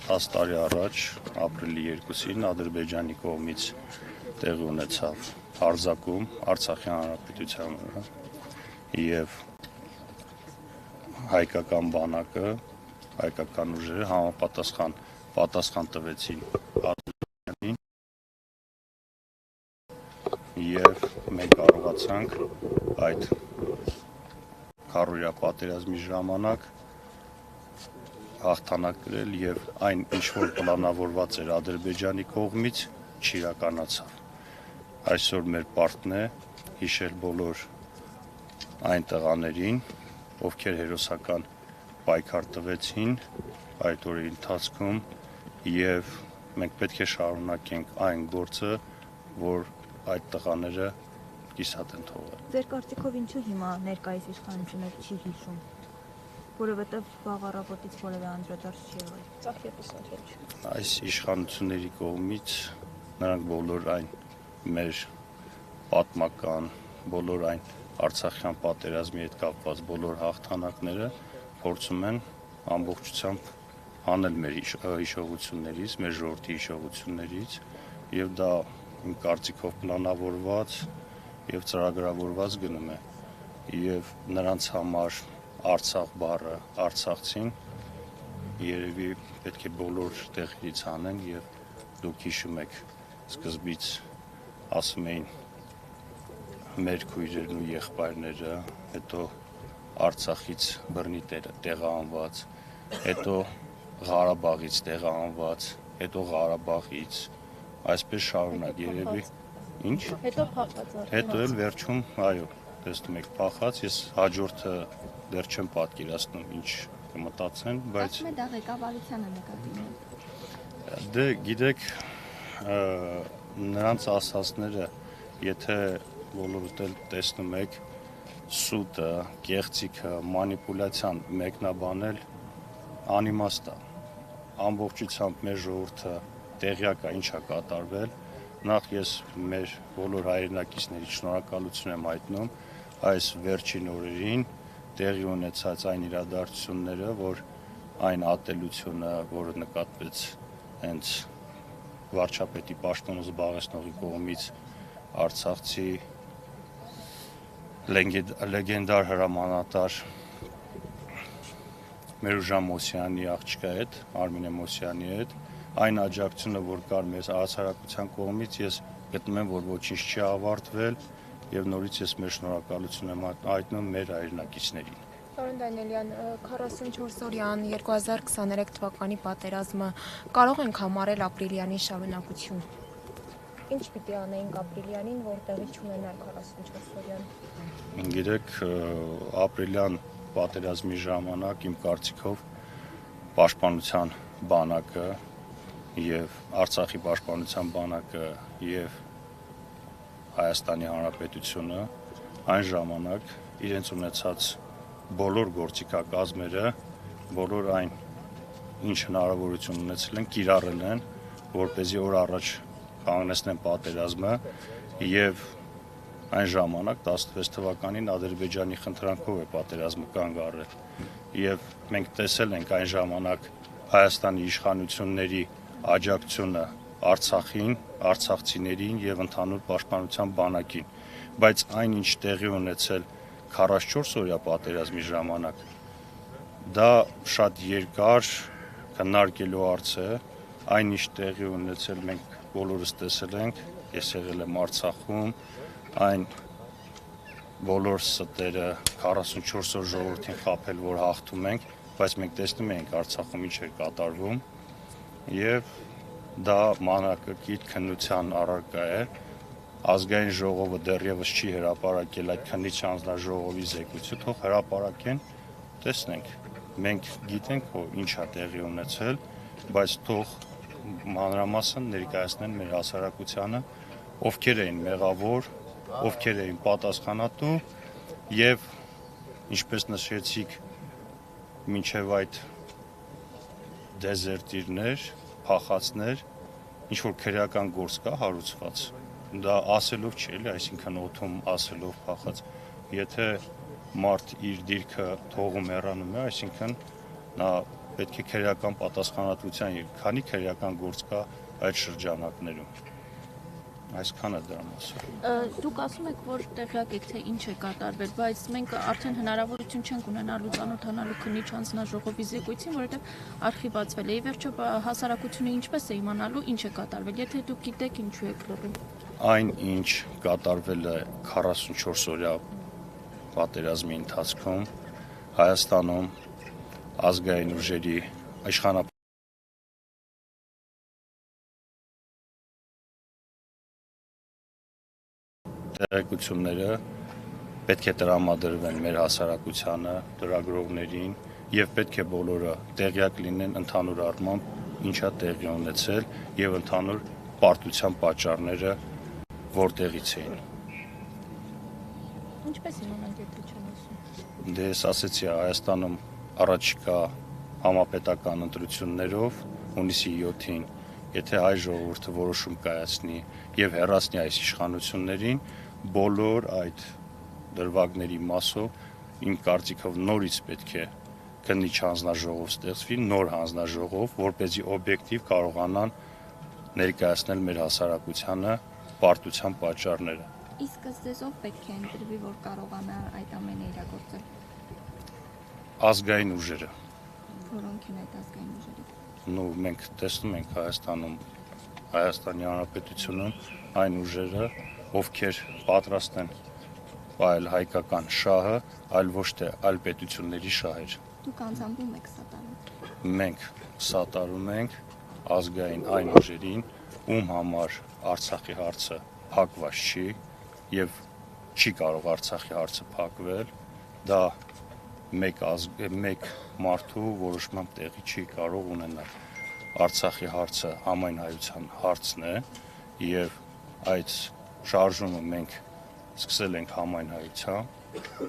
10 տարի առաջ ապրիլի 2-ին Ադրբեջանի կողմից տեղի ունեցավ հարձակում Արցախի հանրապետության վրա եւ հայկական բանակը, հայկական ուժերը պատասխան տվեցին Ադրբեջանին եւ մենք կարողացանք այդ քարոզիա պատերազմի ժամանակ հաղթանակ կրել եւ այն ինչ որ պլանավորված էր Ադրբեջանի կողմից չիրականացավ։ Այսօր մեր պարտն է հիշել բոլոր այն տղաներին, ովքեր հերոսական պայքար տվեցին այդ օրերի ընթացքում եւ մենք պետք է շարունակենք այն գործը, որ այդ տղաները կիսատ են թողել։ Ձեր կարծիքով ինչու հիմա ներկայիս իշխանությունը չի հիշում, որովհետև վաղ առավոտից որևէ անդրադարձ չի եղել։ Այս իշխանությունների կողմից նրանք բոլոր այն մեր պատմական, բոլոր այն Արցախյան պատերազմի հետ կապված բոլոր հաղթանակները փորձում են ամբողջությամբ հանել մեր հիշողություններից, մեր ժողովրդի հիշողություններից եւ դա իմ կարծիքով պլանավորված եւ ծրագրավորված գնում է եւ նրանց համար Արցախ բառը, Արցախցին երևի պետք է բոլոր տեղից անեն եւ դուք հիշում եք սկզբից ասում էին մեր քույրերն ու եղբայրները, հետո Արցախից բռնի տեղահանված, հետո Ղարաբաղից տեղահանված, հետո Ղարաբաղից, այսպես շարունակ երևի ինչ? Հետո փախած։ Հետո էլ վերջում, այո, տեսնում եք փախած, ես հաջորդը դեռ չեմ պատկերացնում ինչ կմտածեն, բայց դա ղեկավարությանը նկատի ունի։ Դե գիտեք, նրանց ասածները, եթե բոլորդ էլ տեսնում եք, սուտը, կեղծիքը, մանիպուլյացիան մեկնաբանել անիմաստ է։ Ամբողջությամբ մեր ժողովուրդը տեղյակ է ինչա կատարվել։ Նախ ես մեր բոլոր հայրենակիցների շնորհակալություն եմ հայտնում այս վերջին օրերին տեղի ունեցած այն իրադարձությունները, որ այն ատելությունը, որը նկատվեց հենց վարչապետի պաշտոնը զբաղեցնողի կողմից արցախցի լեգենդար հրամանատար Մերուժան Մոսյանի աղջկա հետ, Արմինե Մոսյանի հետ, այն աջակցությունը, որ կար մեզ հասարակության կողմից, ես գտնում եմ, որ ոչինչ չի ավարտվել եւ նորից ես մեր շնորհակալություն եմ հայտնում մեր հայրենակիցներին։ Պարոն Դանիելյան, 44-օրյան 2023 թվականի պատերազմը կարող ենք համարել ապրիլյանի շարունակություն։ Ինչ պիտի անեինք ապրիլյանին, որ տեղի չունենար 44-օրյան։ Գիտեք, ապրիլյան պատերազմի ժամանակ իմ կարծիքով պաշտպանության բանակը եւ Արցախի պաշտպանության բանակը եւ Հայաստանի Հանրապետությունը այն ժամանակ իրենց ունեցած բոլոր գործիքակազմերը, բոլոր այն ինչ հնարավորություն ունեցել են, կիրառել են, որպեսզի օր առաջ կանգնեցնեն պատերազմը եւ այն ժամանակ 16 թվականին Ադրբեջանի խնդրանքով է պատերազմը կանգ առել եւ մենք տեսել ենք այն ժամանակ Հայաստանի իշխանությունների աջակցությունը Արցախին, արցախցիներին եւ ընդհանուր պաշտպանության բանակին, բայց այն ինչ տեղի ունեցել 44-օրյա պատերազմի ժամանակ դա շատ երկար քննարկելու հարց է, այն ինչ տեղի ունեցել մենք բոլորս տեսել ենք, ես եղել եմ Արցախում, այն բոլոր ստերը 44 օր ժողովրդին խաբել, որ հաղթում ենք, բայց մենք տեսնում ենք Արցախում ինչ է կատարվում եւ դա մանրակրկիտ քննության առարկա է։ Ազգային ժողովը դեռևս չի հրապարակել այդ քննիչ հանձնաժողովի զեկույցը, թող հրապարակեն, տեսնենք։ Մենք գիտենք, որ ինչ է տեղի ունեցել, բայց թող մանրամասն ներկայացնեն մեր հասարակությանը, ովքեր էին մեղավոր, ովքեր էին պատասխանատու եւ ինչպես նշեցիք, մինչեւ այդ դեզերտիրներ, փախածներ, ինչ որ քրեական գործ կա հարուցված, դա ասելով չի, էլի, այսինքն օդում ասելով փախած, եթե մարդ իր դիրքը թողում հեռանում է, այսինքն նա պետք է քրեական պատասխանատվության, քանի քրեական գործ կա այդ շրջանակներում։ Այսքանը դրա մասին։ Դուք ասում եք, որ տեղյակ եք, թե ինչ է կատարվել, բայց մենք արդեն հնարավորություն չենք ունենալու ծանոթանալու քննիչ հանձնաժողովի զեկույցին, որովհետև արխիվ բացվել է։ Ի վերջո հասարակությունը ինչպես է իմանալու ինչ է կատարվել, եթե դուք գիտեք ինչու եք լռում։ Այն, ինչ կատարվել է 44 օրյա պատերազմի ընթացքում Հայաստանում ազգային ուժերի իշխանապահ տեղեկությունները պետք է տրամադրվեն մեր հասարակությանը, լրագրողներին եւ պետք է բոլորը տեղյակ լինեն ընդհանուր առմամբ ինչա տեղի ունեցել եւ ընդհանուր պարտության պատճառները որտեղից էին։ Ինչպես իմանանք, եթե չեմ ասում։ Դե ես ասեցի, Հայաստանում առաջիկա համապետական ընտրություններով հունիսի 7-ին, եթե հայ ժողովուրդը որոշում կայացնի եւ հեռացնի այս իշխանություններին, բոլոր այդ դրվագների մասով իմ կարծիքով նորից պետք է քննիչ հանձնաժողով ստեղծվի, նոր հանձնաժողով, որպեսզի օբյեկտիվ կարողանան ներկայացնել մեր հասարակությանը պարտության պատճառները։ Իսկ ձեզ ով պետք է ընտրվի, որ կարողանա այդ ամենը իրագործել։ Ազգային ուժերը։ Որոնք են այդ ազգային ուժերը։ Նու մենք տեսնում ենք Հայաստանում, Հայաստանի Հանրապետությունում այն ուժերը, ովքեր պատրաստ են պահել հայկական շահը, այլ ոչ թե այլ պետությունների շահեր։ Դուք անձամբ եք սատարում։ Մենք սատարում ենք ազգային այն ուժերին, ում համար Արցախի հարցը փակված չի եւ չի կարող Արցախի հարցը փակվել, դա մեկ մարդու որոշմամբ տեղի չի կարող ունենալ։ Արցախի հարցը համայնայության հարցն է եւ այդ շարժումը մենք սկսել ենք համայնայությամբ,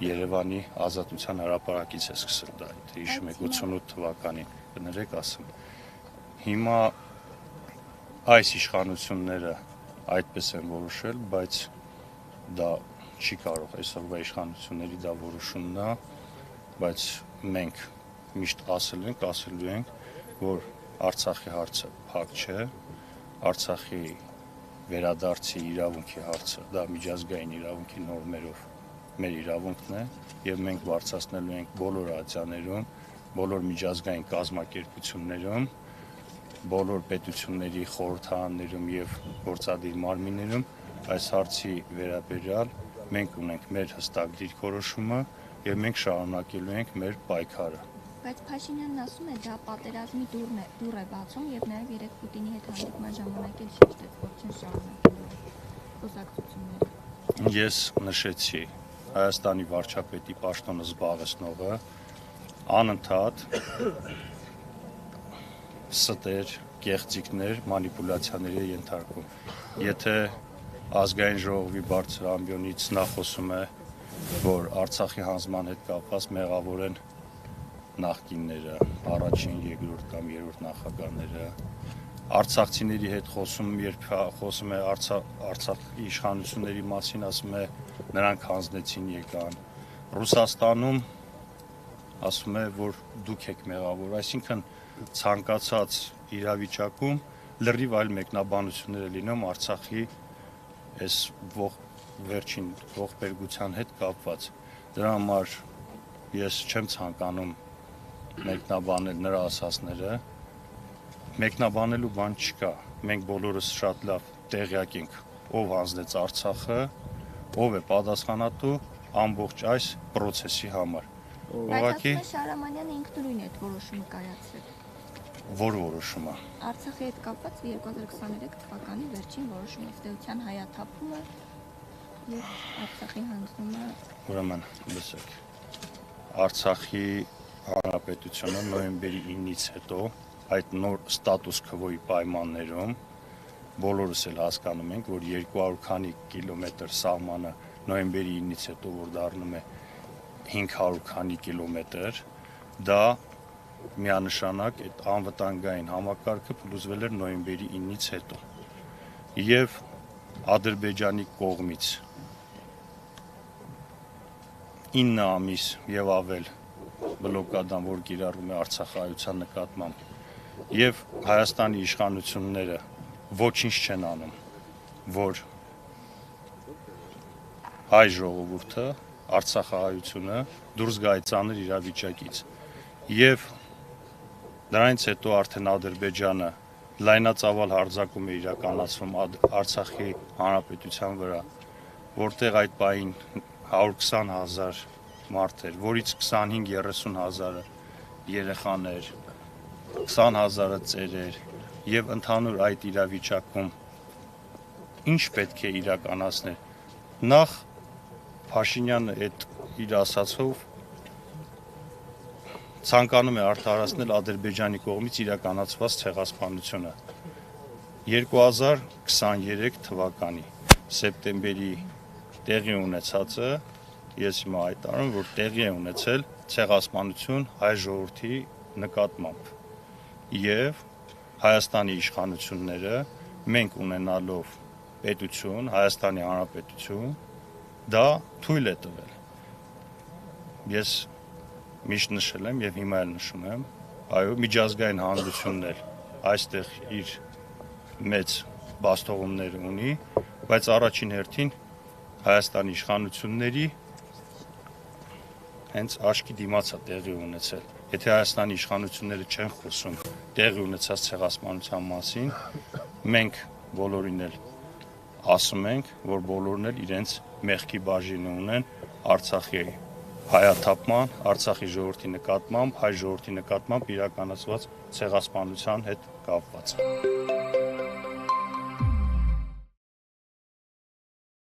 Երևանի ազատության հրապարակից է սկսել դա, թե հիշում եք 88 թվականին, կներեք ասեմ։ Հիմա այս իշխանությունները այդպես են որոշել, բայց դա չի կարող, այսօրվա իշխանությունների դա որոշումն է, բայց մենք միշտ ասելու ենք, որ Արցախի հարցը փակ չէ, Արցախի վերադարձի իրավունքի հարցը, դա միջազգային իրավունքի նորմերով մեր իրավունքն է եւ մենք բարձրացնելու ենք բոլոր ատյաներում, բոլոր միջազգային կազմակերպություններում, բոլոր պետությունների խորհրդարաններում եւ գործադիր մարմիններում այս հարցի վերաբերյալ մենք ունենք մեր հստակ դիրքորոշումը եւ մենք շարունակելու ենք մեր պայքարը։ Բայց Փաշինյանն ասում է, դա պատերազմի դուռ է բացում եւ նաեւ երեք Պուտինի հետ հանդիպման ժամանակ էլ շեշտեց, որ չեն շարունակելու խոսակցությունները։ Ես նշեցի, Հայաստանի վարչապետի պաշտոնը զբաղեցնողը անընդհատ ստեր, կեղծիքներ, մանիպուլյացիաների է ենթարկվում։ Եթե ազգային ժողովի բարձր ամբիոնից նա խոսում է, որ Արցախի հանձնման հետ կապված մեղավոր են նախկինները, առաջին, երկրորդ կամ երրորդ նախագահները, արցախցիների հետ խոսում, երբ խոսում է Արցախի իշխանությունների մասին, ասում է նրանք հանձնեցին եկան։ Ռուսաստանում ասում է, որ դուք եք մեղավոր, այսինքն ցանկացած իրավիճակում լրիվ այլ մեկնաբանություններ է լինում Արցախի այս վերջին ողբերգության հետ կապված։ Դրա համար ես չեմ ցանկանում մեկնաբանել նրա ասածները, մեկնաբանելու բան չկա, մենք բոլորս շատ լավ տեղյակ ենք, ով հանձնեց Արցախը, ով է պատասխանատու ամբողջ այս process-ի համար։ Բայց Շահրամանյանը ինքնուրույն է այդ որոշումը կայացրել։ Որ որոշումը։ Արցախի հետ կապված 2023 թվականի վերջին որոշումը, ըստեյության հայաթափումը եւ Արցախի հանձնումը։ Ուրեմն, լսեք, Արցախի Հանրապետությունը նոյեմբերի 9-ից հետո այդ նոր ստատուս քվոյի պայմաններում բոլորս էլ հասկանում ենք, որ 200 քանի կիլոմետր սահմանը նոյեմբերի 9-ից հետո որ դառնում է 500 քանի կիլոմետր, դա միանշանակ այդ անվտանգային համակարգը փլուզվել էր նոյեմբերի 9-ից հետո։ Եվ Ադրբեջանի կողմից 9 ամիս եւ ավել բլոկադան, որ կիրառում է Արցախայության նկատմամբ, եւ Հայաստանի իշխանությունները ոչինչ չեն անում, որ հայ ժողովուրդը, Արցախահայությունը դուրս գա այդ ծանր իրավիճակից, եւ դրանից հետո արդեն Ադրբեջանը լայնածավալ հարձակում է իրականացվում Արցախի հանրապետության վրա, որտեղ այդ պահին 120,000 մարդ էր, որից 25-30 հազարը երեխաներ, 20,000-ը ծերեր, եւ ընդհանուր այդ իրավիճակում ինչ պետք է իրականացնել։ Նախ Փաշինյանը այդ իր ասածով ցանկանում է արդարացնել Ադրբեջանի կողմից իրականացված ցեղասպանությունը։ 2023 թվականի սեպտեմբերի տեղի ունեցածը ես հիմա հայտարարում, որ տեղի է ունեցել ցեղասպանություն հայ ժողովրդի նկատմամբ, եւ Հայաստանի իշխանությունները մենք ունենալով պետություն, Հայաստանի Հանրապետություն, դա թույլ է տվել։ Ես միշտ նշել եմ եւ հիմա էլ նշում եմ, այո, միջազգային հանրությունն էլ այստեղ իր մեծ բաստողումներ ունի, բայց առաջին հերթին Հայաստանի իշխանությունների հենց աչքի դիմաց է տեղի ունեցել։ Եթե Հայաստանի իշխանությունները չեն խոսում տեղի ունեցած ցեղասպանության մասին, մենք բոլորին էլ ասում ենք, որ բոլորն էլ իրենց մեղքի բաժինը ունեն Արցախի հայաթափման, Արցախի ժողովրդի նկատմամբ, հայ ժողովրդի նկատմամբ իրականացված ցեղասպանության հետ կապված։